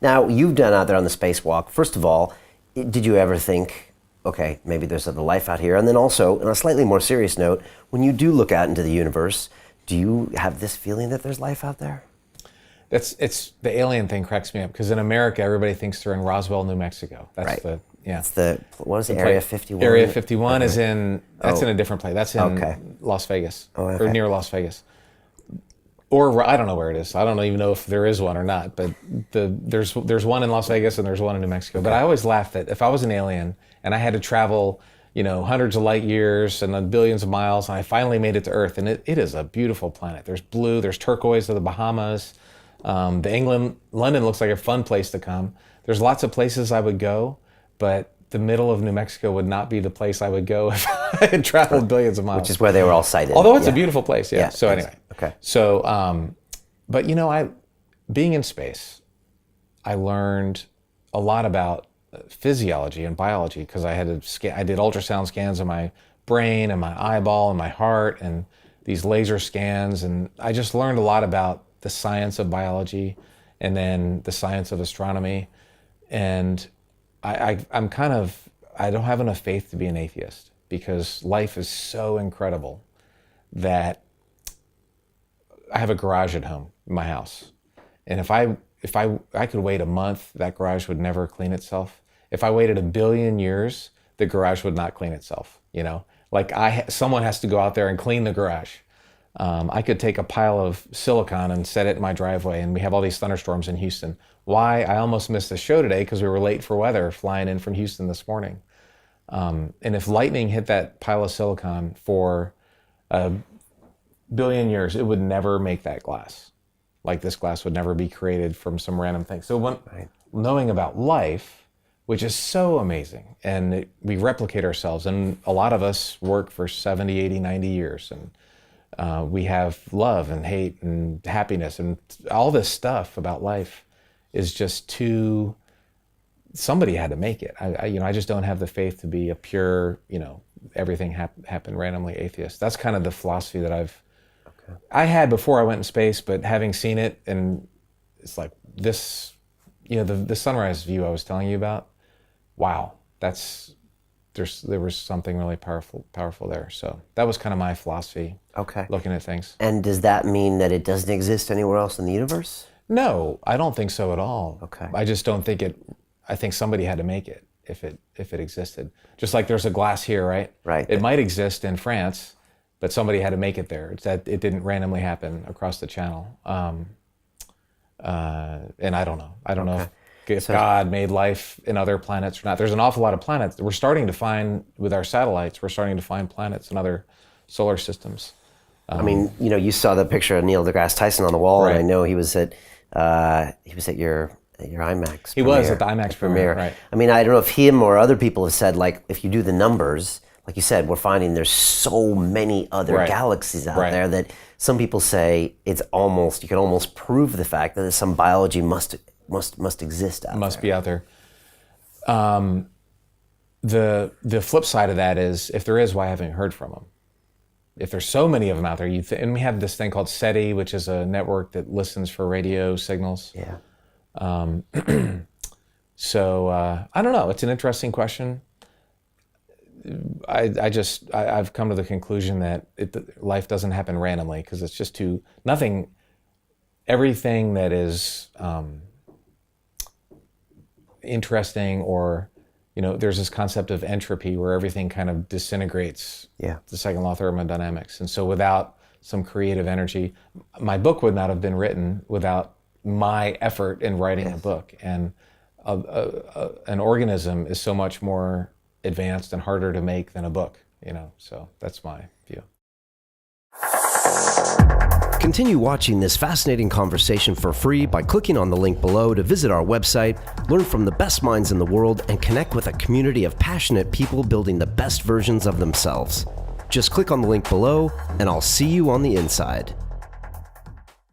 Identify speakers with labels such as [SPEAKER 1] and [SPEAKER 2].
[SPEAKER 1] Now, you've done out there on the spacewalk. First of all, did you ever think, okay, maybe there's other life out here? And then also, on a slightly more serious note, when you do look out into the universe, do you have this feeling that there's life out there?
[SPEAKER 2] It's the alien thing cracks me up, because in America, everybody thinks they're in Roswell, New Mexico. That's
[SPEAKER 1] right.
[SPEAKER 2] It's
[SPEAKER 1] what is it, Area 51?
[SPEAKER 2] Area 51 is in a different place. That's in Las Vegas,
[SPEAKER 1] okay.
[SPEAKER 2] or near Las Vegas. Or I don't know where it is. I don't even know if there is one or not, but there's one in Las Vegas and there's one in New Mexico. Okay. But I always laugh that if I was an alien and I had to travel, hundreds of light years and then billions of miles, and I finally made it to Earth, and it is a beautiful planet. There's blue, there's turquoise of the Bahamas. London looks like a fun place to come. There's lots of places I would go, but the middle of New Mexico would not be the place I would go if I had traveled billions of miles.
[SPEAKER 1] Which is where they were all sighted.
[SPEAKER 2] Although it's a beautiful place, yeah. So anyway.
[SPEAKER 1] Okay.
[SPEAKER 2] So, but being in space, I learned a lot about physiology and biology, because I did ultrasound scans of my brain and my eyeball and my heart and these laser scans, and I just learned a lot about the science of biology and then the science of astronomy. And I don't have enough faith to be an atheist, because life is so incredible that I have a garage at home in my house. And if I could wait a month, that garage would never clean itself. If I waited 1 billion years, the garage would not clean itself. Someone has to go out there and clean the garage. I could take a pile of silicon and set it in my driveway, and we have all these thunderstorms in Houston. Why? I almost missed the show today because we were late for weather flying in from Houston this morning. And if lightning hit that pile of silicon for 1 billion years, it would never make that glass. Like, this glass would never be created from some random thing. So knowing about life, which is so amazing, and we replicate ourselves, and a lot of us work for 70, 80, 90 years, and we have love and hate and happiness, and all this stuff about life is just somebody had to make it. I just don't have the faith to be a pure, everything happened randomly atheist. That's kind of the philosophy that I had before I went in space, but having seen it, and it's like this, the sunrise view I was telling you about, wow, there was something really powerful there. So that was kind of my philosophy.
[SPEAKER 1] Okay.
[SPEAKER 2] Looking at things.
[SPEAKER 1] And does that mean that it doesn't exist anywhere else in the universe?
[SPEAKER 2] No, I don't think so at all.
[SPEAKER 1] Okay.
[SPEAKER 2] I just don't think I think somebody had to make it if it existed. Just like there's a glass here, right?
[SPEAKER 1] Right.
[SPEAKER 2] It might exist in France, but somebody had to make it there. It's that it didn't randomly happen across the channel. And I don't know. I don't know if God made life in other planets or not. There's an awful lot of planets. We're starting to find, with our satellites, planets in other solar systems.
[SPEAKER 1] You saw the picture of Neil deGrasse Tyson on the wall,
[SPEAKER 2] right.
[SPEAKER 1] And I know he was at your IMAX.
[SPEAKER 2] He was at the IMAX premiere. Right.
[SPEAKER 1] I don't know if him or other people have said, like, if you do the numbers, like you said, we're finding there's so many other galaxies out there that some people say you can almost prove the fact that some biology must exist out there.
[SPEAKER 2] Must be out there. The flip side of that is, if there is, why haven't you heard from them? If there's so many of them out there, and we have this thing called SETI, which is a network that listens for radio signals.
[SPEAKER 1] Yeah.
[SPEAKER 2] So I don't know. It's an interesting question. I've come to the conclusion that life doesn't happen randomly, because it's just everything that is interesting, or there's this concept of entropy where everything kind of disintegrates.
[SPEAKER 1] Yeah.
[SPEAKER 2] The second law of thermodynamics. And so without some creative energy, my book would not have been written without my effort in writing a book. And an organism is so much more advanced and harder to make than a book, so that's my view.
[SPEAKER 1] Continue watching this fascinating conversation for free by clicking on the link below to visit our website, learn from the best minds in the world, and connect with a community of passionate people building the best versions of themselves. Just click on the link below, and I'll see you on the inside.